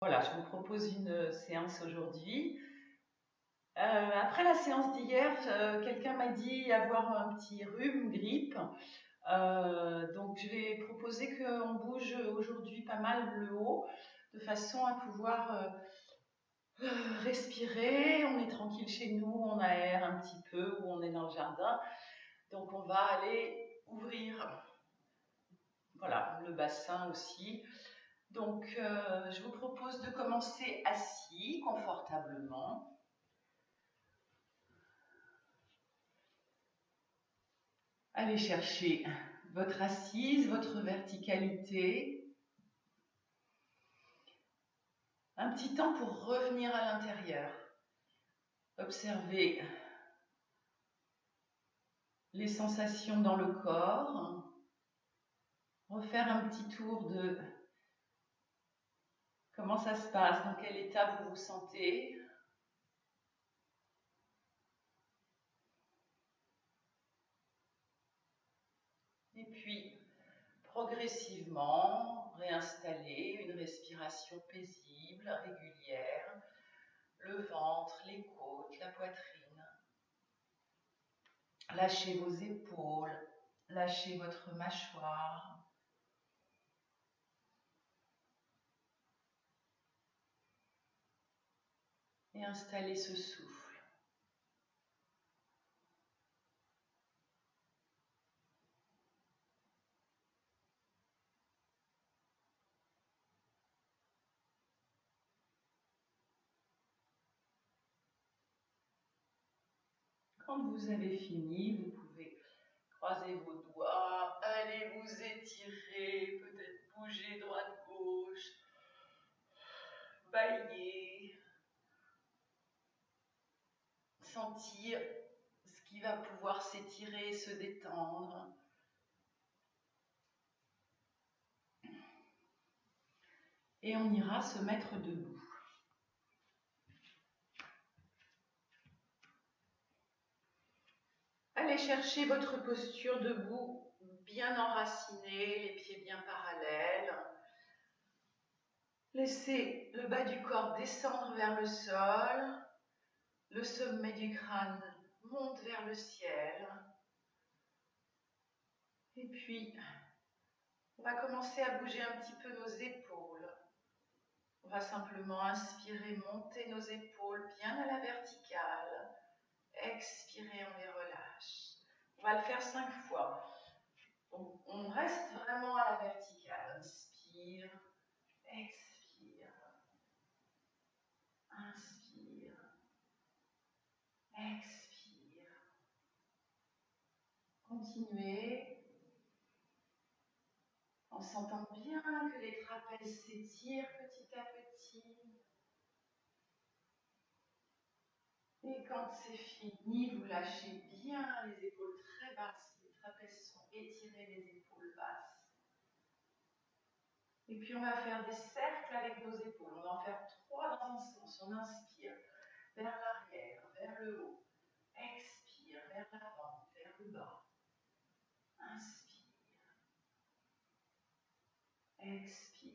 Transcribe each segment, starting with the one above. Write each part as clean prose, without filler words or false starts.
Voilà, je vous propose une séance aujourd'hui. Après la séance d'hier, quelqu'un m'a dit avoir un petit rhume, grippe. Donc je vais proposer qu'on bouge aujourd'hui pas mal le haut, de façon à pouvoir respirer. On est tranquille chez nous, on aère un petit peu ou on est dans le jardin. Donc on va aller ouvrir, voilà, le bassin aussi. Donc je vous propose de commencer assis, confortablement. Allez chercher votre assise, votre verticalité. Un petit temps pour revenir à l'intérieur. Observez les sensations dans le corps. Refaire un petit tour de comment ça se passe, dans quel état vous vous sentez. Et puis, progressivement, réinstaller une respiration paisible, régulière. Le ventre, les côtes, la poitrine. Lâchez vos épaules, lâchez votre mâchoire. Et installez ce souffle. Quand vous avez fini, vous pouvez croiser vos doigts, allez vous étirer, peut-être bouger droite-gauche, bailler, sentir ce qui va pouvoir s'étirer, se détendre. Et on ira se mettre debout. Allez chercher votre posture debout, bien enracinée, les pieds bien parallèles. Laissez le bas du corps descendre vers le sol. Le sommet du crâne monte vers le ciel. Et puis, on va commencer à bouger un petit peu nos épaules. On va simplement inspirer, monter nos épaules bien à la verticale. Expirer, on les relâche. On va le faire 5 fois. On reste vraiment à la verticale. Inspire, expire. Inspire, expire. Continuez en sentant bien que les trapèzes s'étirent petit à petit. Et quand c'est fini, vous lâchez bien les épaules très basses. Les trapèzes sont étirés, les épaules basses. Et puis on va faire des cercles avec nos épaules. On va en faire 3 dans un sens. On inspire vers l'arrière, vers le haut. Expire vers l'avant, vers le bas. Inspire. Expire.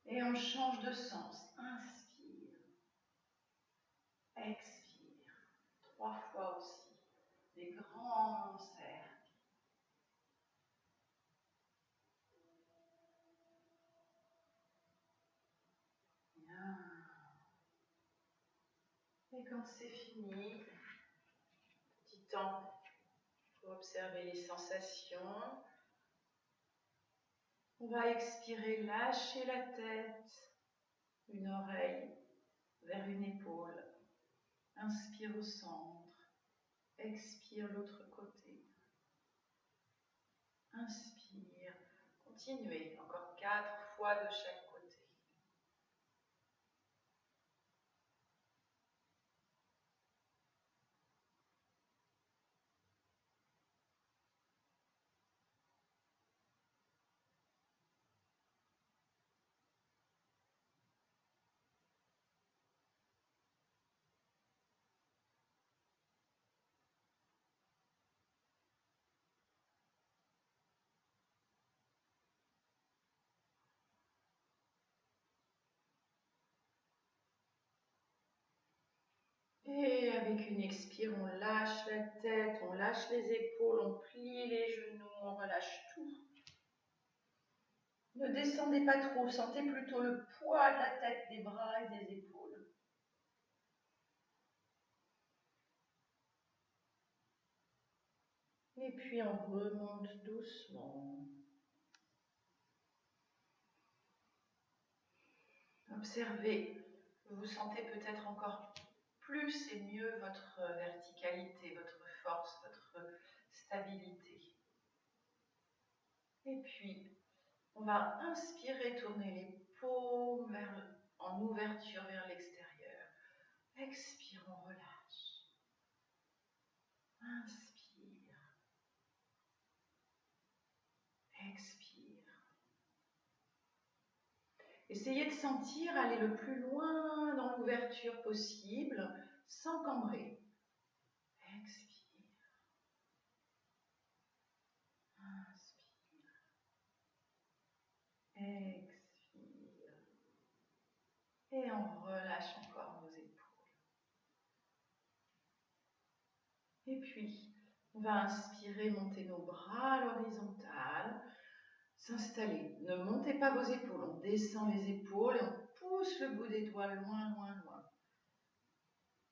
Et on change de sens. Inspire. Expire. 3 fois aussi. Des grands cercles. Bien. Et quand c'est fini, petit temps pour observer les sensations. On va expirer, lâcher la tête, une oreille vers une épaule. Inspire au centre, expire l'autre côté. Inspire, continuez, encore 4 fois de chaque côté. avec une expire, on lâche la tête, on lâche les épaules, on plie les genoux, on relâche tout. Ne descendez pas trop, sentez plutôt le poids de la tête, des bras et des épaules. Et puis on remonte doucement. Observez, vous sentez peut-être encore plus et mieux votre verticalité, votre force, votre stabilité. Et puis, on va inspirer, tourner les paumes en ouverture vers l'extérieur. Expire, on relâche. Inspire. Expire. Essayez de sentir aller le plus loin dans l'ouverture possible, sans cambrer. Expire. Inspire. Expire. Et on relâche encore nos épaules. Et puis, on va inspirer, monter nos bras à l'horizontale. S'installer. Ne montez pas vos épaules. On descend les épaules et on pousse le bout des doigts loin, loin, loin.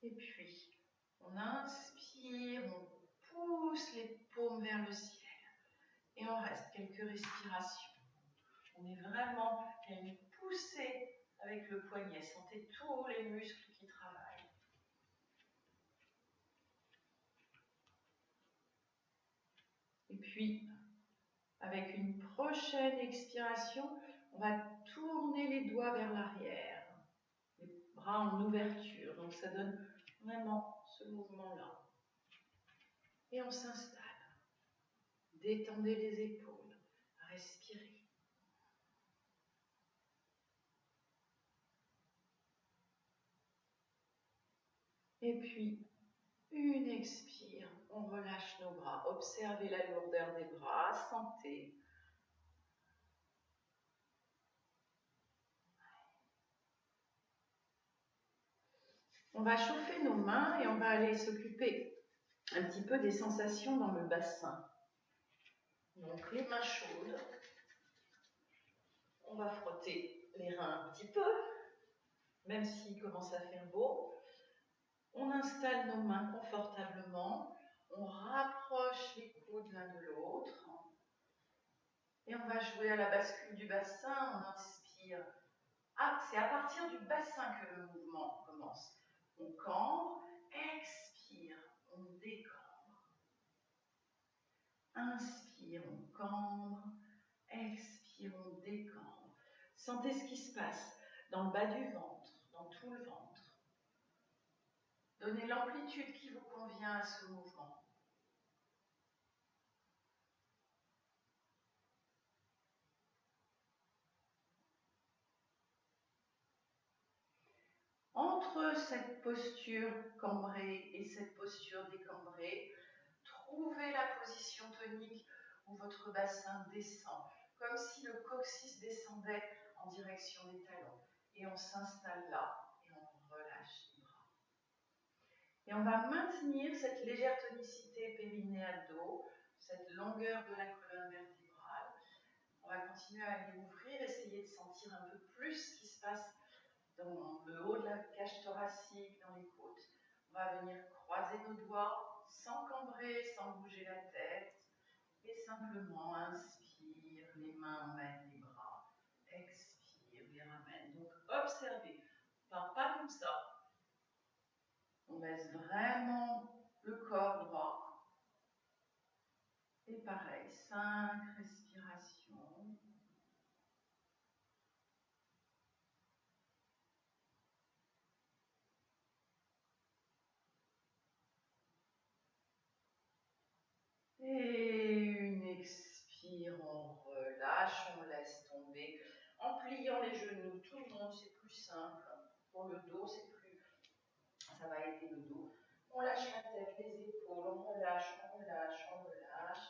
Et puis, on inspire, on pousse les paumes vers le ciel. Et on reste quelques respirations. On est vraiment, il y a une poussée avec le poignet. Sentez tous les muscles qui travaillent. Et puis, avec une prochaine expiration, on va tourner les doigts vers l'arrière. Les bras en ouverture. Donc ça donne vraiment ce mouvement-là. Et on s'installe. Détendez les épaules. Respirez. Et puis, une expire. On relâche nos bras. Observez la lourdeur des bras. Sentez. On va chauffer nos mains et on va aller s'occuper un petit peu des sensations dans le bassin. Donc les mains chaudes. On va frotter les reins un petit peu, même s'il commence à faire beau. On installe nos mains confortablement. On rapproche les coudes l'un de l'autre. Et on va jouer à la bascule du bassin. On inspire. Ah, c'est à partir du bassin que le mouvement commence. On cambre, expire, on décambre. Inspire, on cambre, expire, on décambre. Sentez ce qui se passe dans le bas du ventre, dans tout le ventre. Donnez l'amplitude qui vous convient à ce mouvement. Entre cette posture cambrée et cette posture décambrée, trouvez la position tonique où votre bassin descend, comme si le coccyx descendait en direction des talons. Et on s'installe là et on relâche les bras. Et on va maintenir cette légère tonicité périnée-abdos, cette longueur de la colonne vertébrale. On va continuer à les ouvrir, essayer de sentir un peu plus ce qui se passe dans le haut de la cage thoracique, dans les côtes. On va venir croiser nos doigts sans cambrer, sans bouger la tête. Et simplement inspire, les mains emmènent les bras. Expire, les ramène. Donc observez, pas comme ça. On laisse vraiment le corps droit. Et pareil, 5 respirations. Et une expire, on relâche, on laisse tomber. En pliant les genoux, tout le monde, c'est plus simple. Pour le dos, c'est plus. Ça va aider le dos. On lâche la tête, les épaules, on relâche, on relâche, on relâche.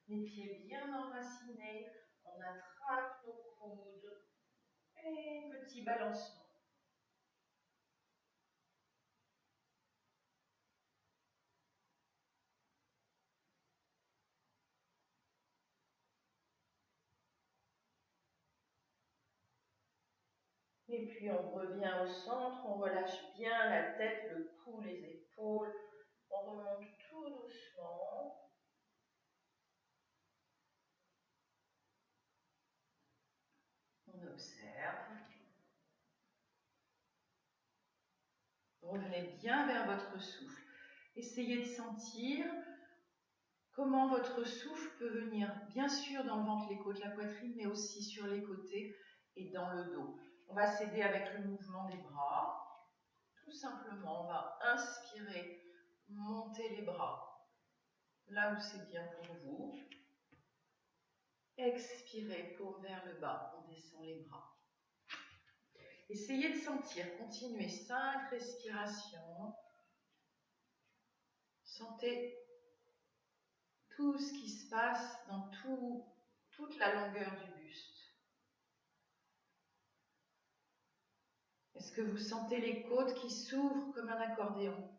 Les pieds bien enracinés. On attrape nos coudes. Et petit balancement. Et puis on revient au centre, on relâche bien la tête, le cou, les épaules. On remonte tout doucement. On observe. Revenez bien vers votre souffle. Essayez de sentir comment votre souffle peut venir, bien sûr, dans le ventre, les côtes, la poitrine, mais aussi sur les côtés et dans le dos. On va s'aider avec le mouvement des bras. Tout simplement, on va inspirer, monter les bras là où c'est bien pour vous. Expirez, paume vers le bas, on descend les bras. Essayez de sentir, continuez 5 respirations. Sentez tout ce qui se passe dans toute la longueur du buste. Est-ce que vous sentez les côtes qui s'ouvrent comme un accordéon?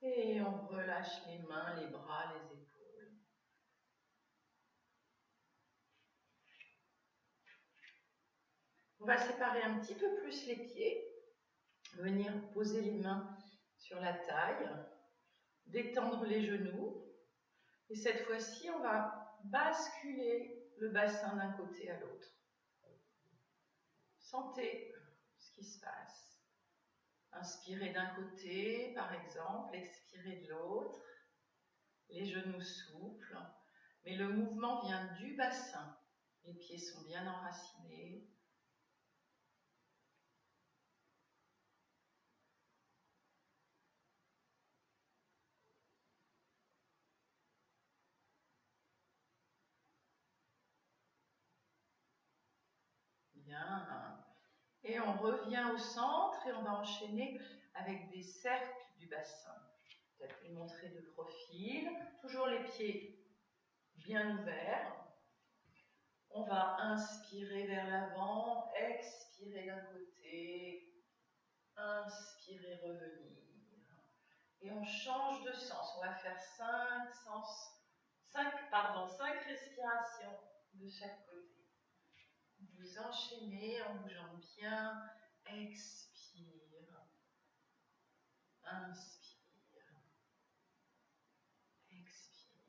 Et on relâche les mains, les bras, les épaules. On va séparer un petit peu plus les pieds. Venir poser les mains sur la taille. Détendre les genoux. Et cette fois-ci, on va basculer le bassin d'un côté à l'autre. Sentez ce qui se passe. Inspirez d'un côté, par exemple, expirez de l'autre. Les genoux souples, mais le mouvement vient du bassin. Les pieds sont bien enracinés. Bien. Et on revient au centre et on va enchaîner avec des cercles du bassin. Peut-être les montrer de profil. Toujours les pieds bien ouverts. On va inspirer vers l'avant, expirer d'un côté, inspirer, revenir. Et on change de sens. On va faire 5 respirations de chaque côté. Vous enchaînez en bougeant bien. Expire. Inspire. Expire.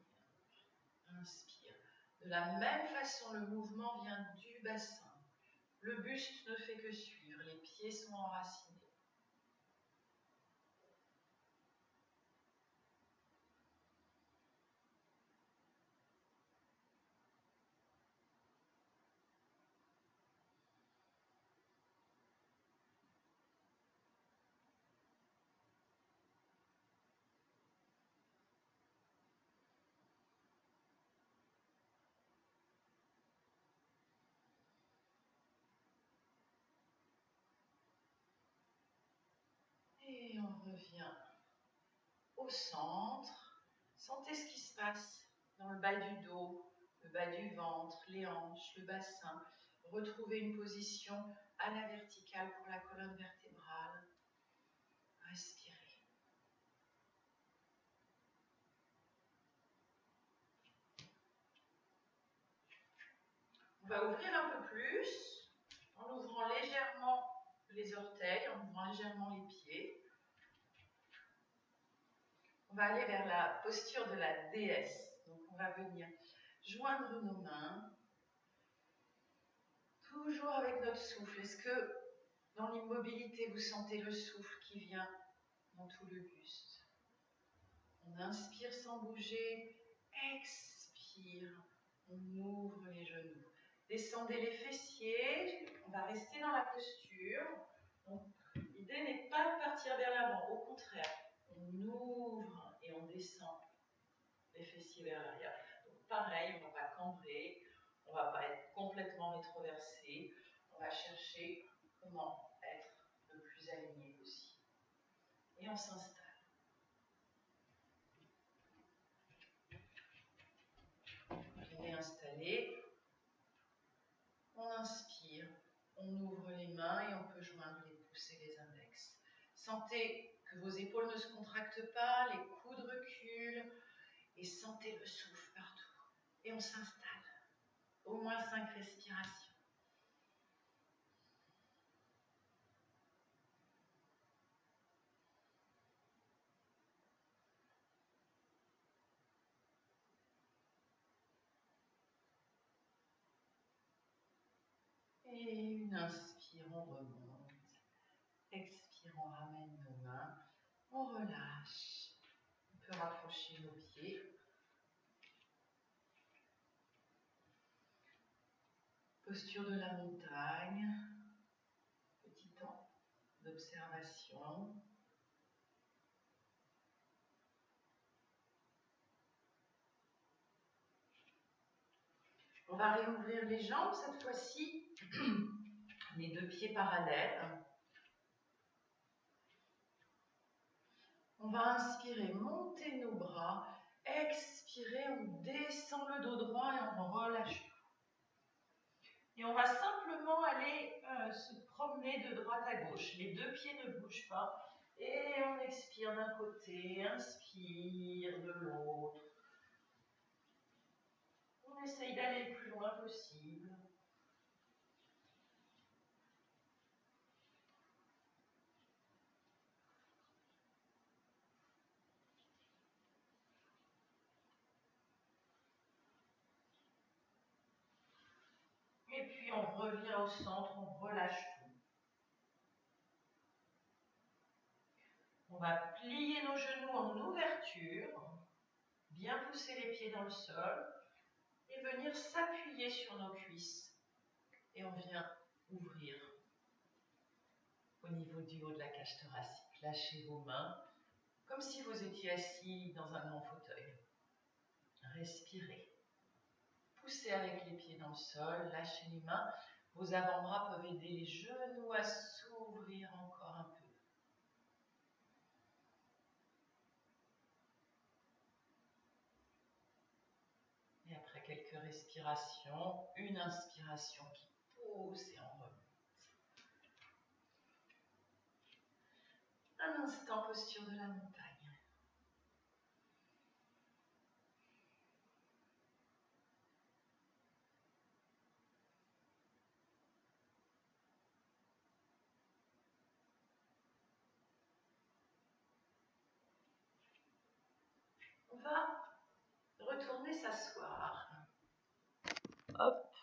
Inspire. De la même façon, le mouvement vient du bassin. Le buste ne fait que suivre. Les pieds sont enracinés. Et on revient au centre. Sentez ce qui se passe dans le bas du dos, le bas du ventre, les hanches, le bassin. Retrouvez une position à la verticale pour la colonne vertébrale. Respirez. On va ouvrir un peu plus en ouvrant légèrement les orteils, en ouvrant légèrement les pieds. On va aller vers la posture de la déesse. Donc on va venir joindre nos mains, toujours avec notre souffle. Est-ce que dans l'immobilité, vous sentez le souffle qui vient dans tout le buste? On inspire sans bouger, expire, on ouvre les genoux. Descendez les fessiers, on va rester dans la posture. L'idée n'est pas de partir vers l'avant, au contraire, on ouvre et on descend les fessiers vers l'arrière. Donc pareil, on ne va pas cambrer, on ne va pas être complètement rétroversé, on va chercher comment être le plus aligné possible. Et on s'installe. Bien installé. On inspire, on ouvre les mains et on peut joindre les pouces et les index. Sentez que vos épaules ne se contractent pas, les coudes reculent et sentez le souffle partout. Et on s'installe. Au moins 5 respirations. Et une inspire, on remonte. Expire, on ramène nos mains. On relâche. On peut rapprocher nos pieds. Posture de la montagne. Petit temps d'observation. On va réouvrir les jambes cette fois-ci. Les 2 pieds parallèles. On va inspirer, monter nos bras. Expirer, on descend le dos droit et on relâche tout. Et on va simplement aller se promener de droite à gauche. Les 2 pieds ne bougent pas. Et on expire d'un côté, inspire de l'autre. On essaye d'aller le plus loin possible. Et puis on revient au centre, on relâche tout. On va plier nos genoux en ouverture, bien pousser les pieds dans le sol et venir s'appuyer sur nos cuisses. Et on vient ouvrir au niveau du haut de la cage thoracique. Lâchez vos mains comme si vous étiez assis dans un grand fauteuil. Respirez. Poussez avec les pieds dans le sol, lâchez les mains. Vos avant-bras peuvent aider les genoux à s'ouvrir encore un peu. Et après quelques respirations, une inspiration qui pousse et on remonte. Un instant, posture de la montagne. On va retourner s'asseoir. Hop.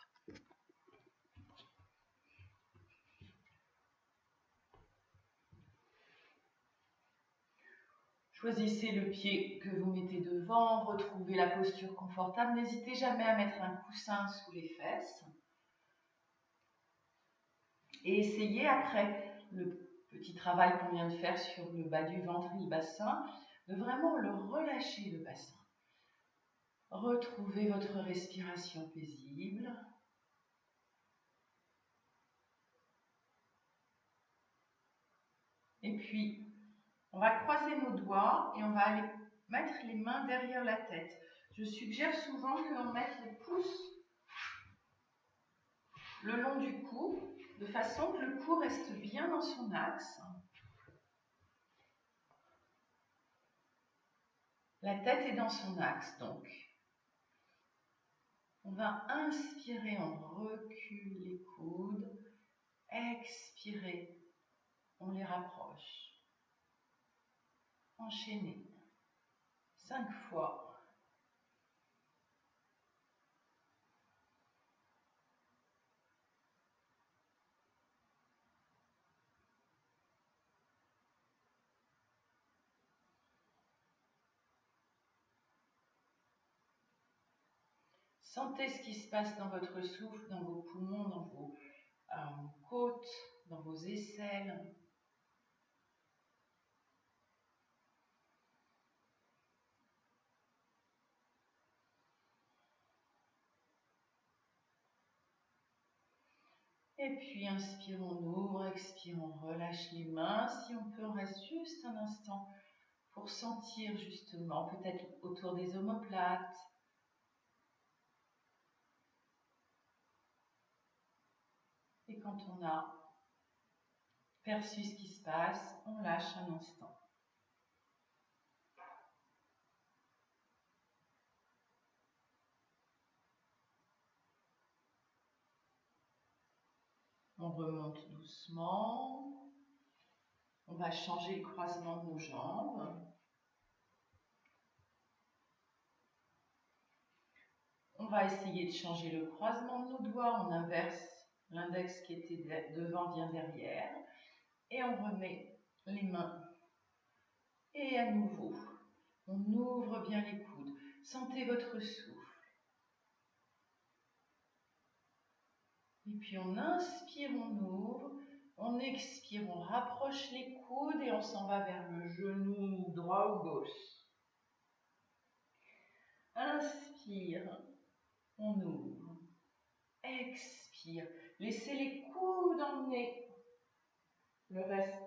Choisissez le pied que vous mettez devant, retrouvez la posture confortable. N'hésitez jamais à mettre un coussin sous les fesses. Et essayez, après le petit travail qu'on vient de faire sur le bas du ventre et le bassin, de vraiment le relâcher, le bassin. Retrouvez votre respiration paisible. Et puis, on va croiser nos doigts et on va aller mettre les mains derrière la tête. Je suggère souvent que l'on mette les pouces le long du cou, de façon que le cou reste bien dans son axe. La tête est dans son axe, donc. On va inspirer, on recule les coudes. Expirer, on les rapproche. Enchaînez. 5 fois. Sentez ce qui se passe dans votre souffle, dans vos poumons, dans vos côtes, dans vos aisselles. Et puis inspire, on ouvre, expire, on relâche les mains. Si on peut, on reste juste un instant pour sentir justement, peut-être autour des omoplates. Et quand on a perçu ce qui se passe, on lâche un instant. On remonte doucement. On va changer le croisement de nos jambes. On va essayer de changer le croisement de nos doigts. On inverse. L'index qui était devant vient derrière. Et on remet les mains. Et à nouveau, on ouvre bien les coudes. Sentez votre souffle. Et puis on inspire, on ouvre. On expire, on rapproche les coudes et on s'en va vers le genou droit ou gauche. Inspire, on ouvre. Expire. Laissez les coudes emmener le reste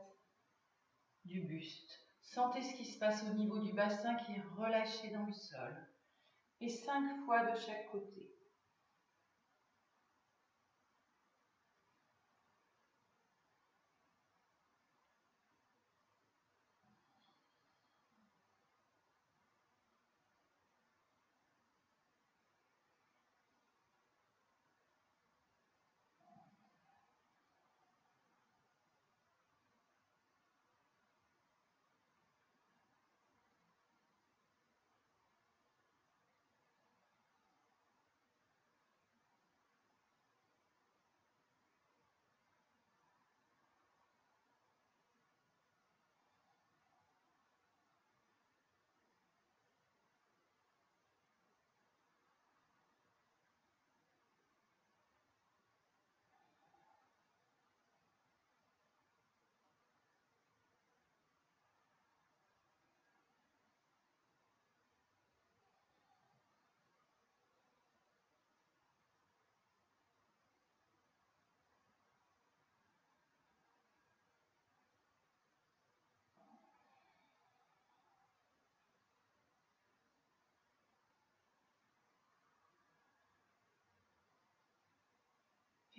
du buste. Sentez ce qui se passe au niveau du bassin qui est relâché dans le sol. Et 5 fois de chaque côté.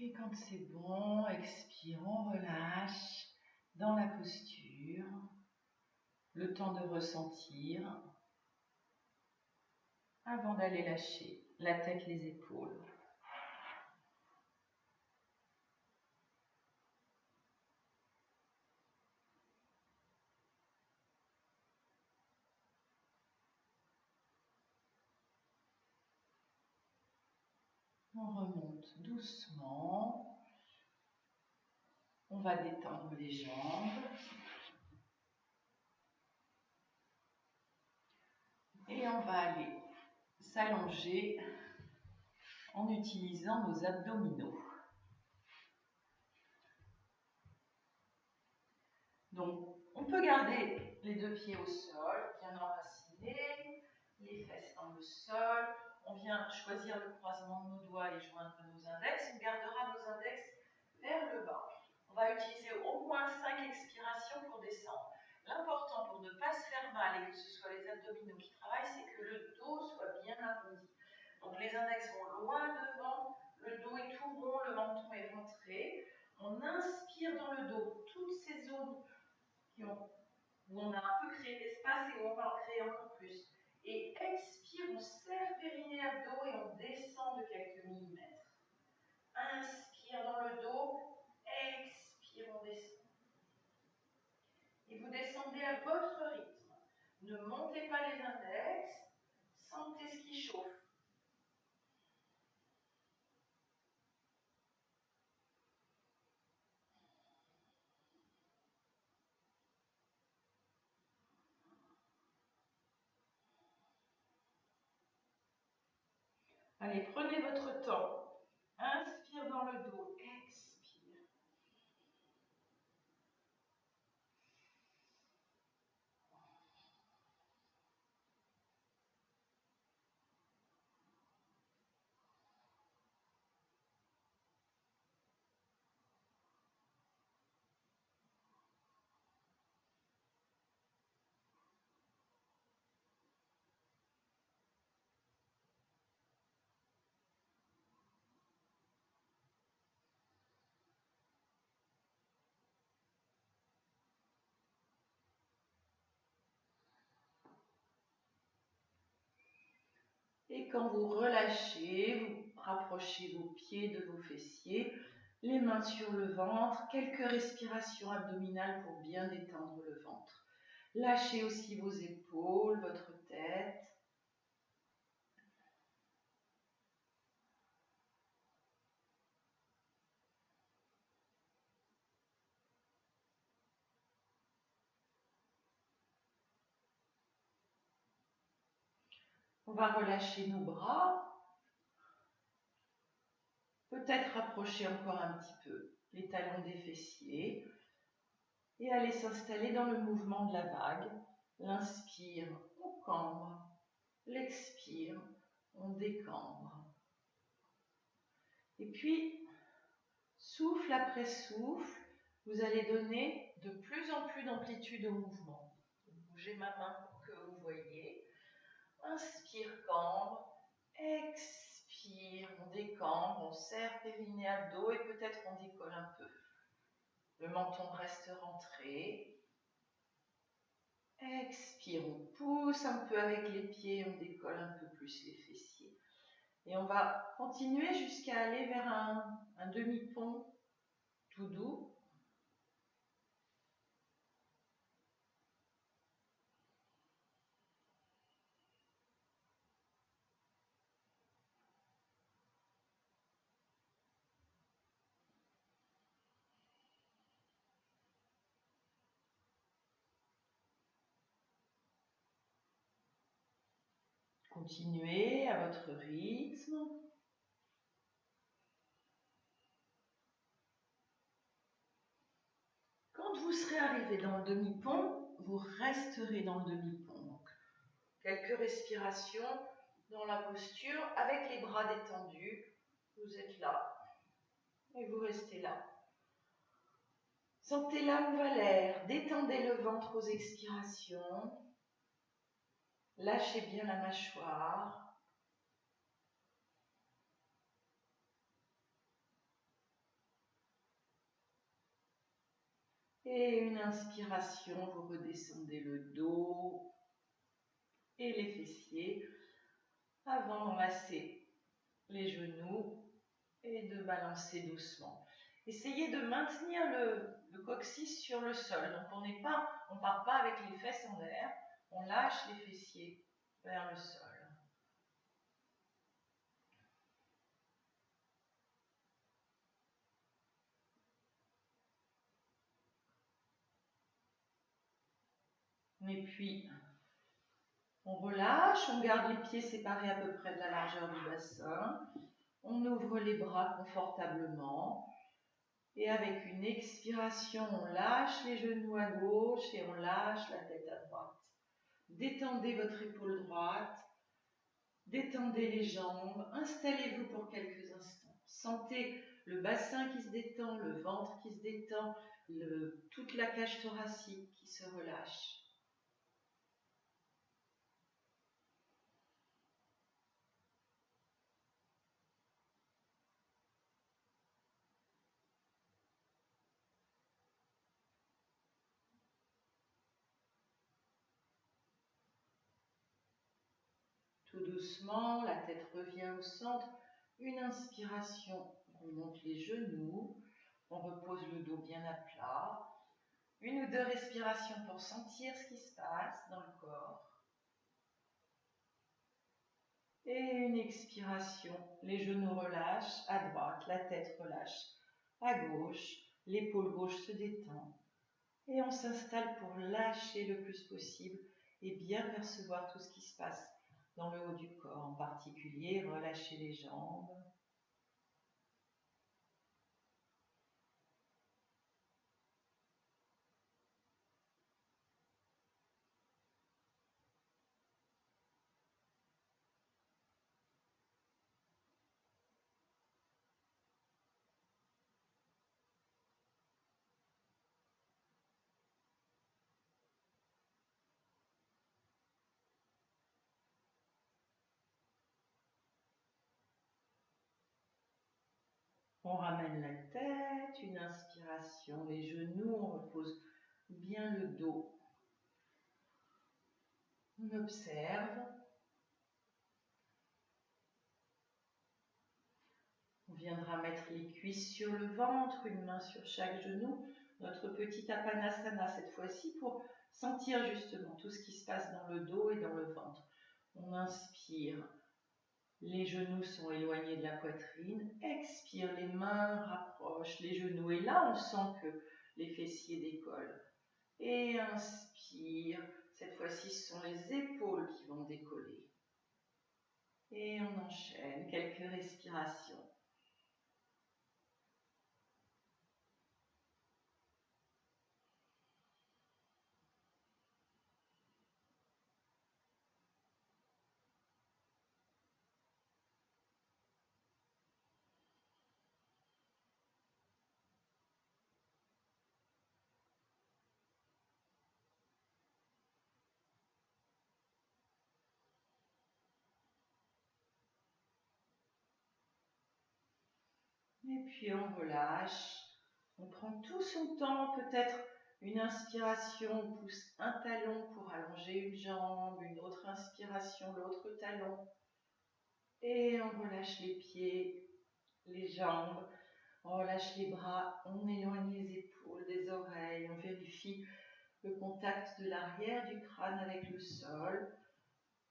Et quand c'est bon, expire, on relâche dans la posture. Le temps de ressentir avant d'aller lâcher la tête, les épaules. On remonte doucement. On va détendre les jambes. Et on va aller s'allonger en utilisant nos abdominaux. Donc, on peut garder les deux pieds au sol, bien enracinés, les fesses dans le sol. On vient choisir le croisement de nos doigts et joindre nos index. On gardera nos index vers le bas. On va utiliser au moins 5 expirations pour descendre. L'important pour ne pas se faire mal et que ce soit les abdominaux qui travaillent, c'est que le dos soit bien arrondi. Donc les index vont loin devant, le dos est tout rond, le menton est rentré. On inspire dans le dos toutes ces zones où on a un peu créé d'espace et où on va en créer encore plus. Et expire, on serre périnée, abdos et on descend de quelques millimètres. Inspire dans le dos, expire, on descend. Et vous descendez à votre rythme. Ne montez pas les index, sentez ce qui chauffe. Allez, prenez votre temps. Inspire dans le dos, expire. Et quand vous relâchez, vous rapprochez vos pieds de vos fessiers, les mains sur le ventre, quelques respirations abdominales pour bien détendre le ventre. Lâchez aussi vos épaules, votre tête. On va relâcher nos bras. Peut-être rapprocher encore un petit peu les talons des fessiers et aller s'installer dans le mouvement de la vague. L'inspire, on cambre. L'expire, on décambre. Et puis, souffle après souffle, vous allez donner de plus en plus d'amplitude au mouvement. Bougez ma main pour que vous voyez. Inspire, cambre. Expire, on décambre, on serre périnée, abdos et peut-être on décolle un peu. Le menton reste rentré. Expire, on pousse un peu avec les pieds, on décolle un peu plus les fessiers. Et on va continuer jusqu'à aller vers un demi-pont tout doux. Continuez à votre rythme. Quand vous serez arrivé dans le demi-pont, vous resterez dans le demi-pont. Donc, quelques respirations dans la posture avec les bras détendus. Vous êtes là et vous restez là. Sentez là où va l'air. Détendez le ventre aux expirations. Lâchez bien la mâchoire. Et une inspiration, vous redescendez le dos et les fessiers avant d'enlacer les genoux et de balancer doucement. Essayez de maintenir le coccyx sur le sol. Donc on ne part pas avec les fesses en l'air, on lâche les fessiers vers le sol. Et puis, on relâche, on garde les pieds séparés à peu près de la largeur du bassin. On ouvre les bras confortablement. Et avec une expiration, on lâche les genoux à gauche et on lâche la tête à droite. Détendez votre épaule droite. Détendez les jambes. Installez-vous pour quelques instants. Sentez le bassin qui se détend, le ventre qui se détend, toute la cage thoracique qui se relâche. Tout doucement, la tête revient au centre. Une inspiration, on monte les genoux, on repose le dos bien à plat. Une ou deux respirations pour sentir ce qui se passe dans le corps. Et une expiration, les genoux relâchent à droite, la tête relâche à gauche, l'épaule gauche se détend. Et on s'installe pour lâcher le plus possible et bien percevoir tout ce qui se passe dans le haut du corps. En particulier, relâcher les jambes. On ramène la tête, une inspiration, les genoux, on repose bien le dos. On observe. viendra mettre les cuisses sur le ventre, une main sur chaque genou. Notre petit Apanasana cette fois-ci pour sentir justement tout ce qui se passe dans le dos et dans le ventre. On inspire, les genoux sont éloignés de la poitrine. Expire, les mains rapprochent les genoux. Et là, on sent que les fessiers décollent. Et inspire, cette fois-ci, ce sont les épaules qui vont décoller. Et on enchaîne quelques respirations. Et puis on relâche, on prend tout son temps, peut-être une inspiration, on pousse un talon pour allonger une jambe, une autre inspiration, l'autre talon. Et on relâche les pieds, les jambes, on relâche les bras, on éloigne les épaules des oreilles, on vérifie le contact de l'arrière du crâne avec le sol.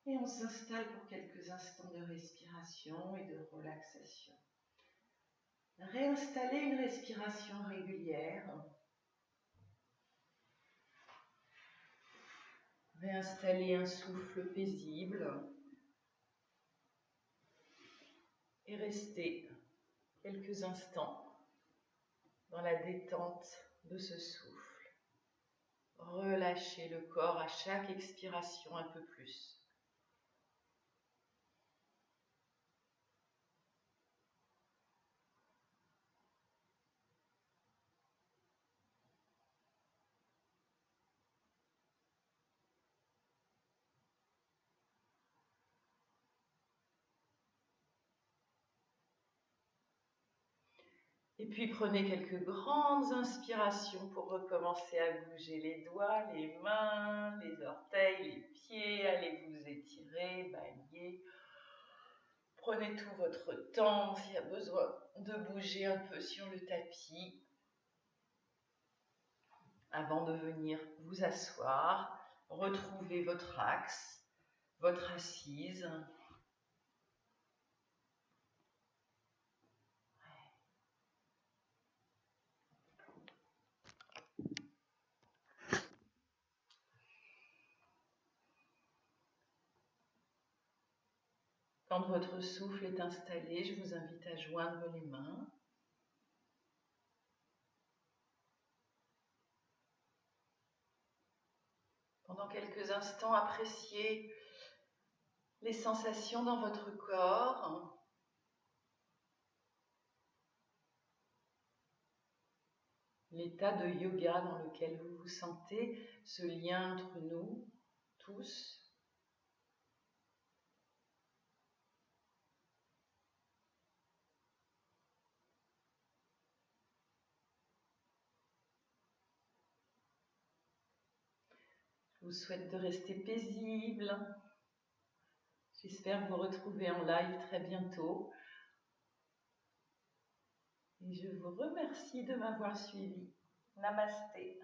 Et on s'installe pour quelques instants de respiration et de relaxation. Réinstaller une respiration régulière. Réinstaller un souffle paisible. Et rester quelques instants dans la détente de ce souffle. Relâchez le corps à chaque expiration un peu plus. Et puis prenez quelques grandes inspirations pour recommencer à bouger les doigts, les mains, les orteils, les pieds. Allez vous étirer, bailler. Prenez tout votre temps s'il y a besoin de bouger un peu sur le tapis avant de venir vous asseoir. Retrouvez votre axe, votre assise. Quand votre souffle est installé, je vous invite à joindre les mains. Pendant quelques instants, appréciez les sensations dans votre corps. L'état de yoga dans lequel vous vous sentez, ce lien entre nous tous. Je vous souhaite de rester paisible. J'espère vous retrouver en live très bientôt. Et je vous remercie de m'avoir suivi. Namasté.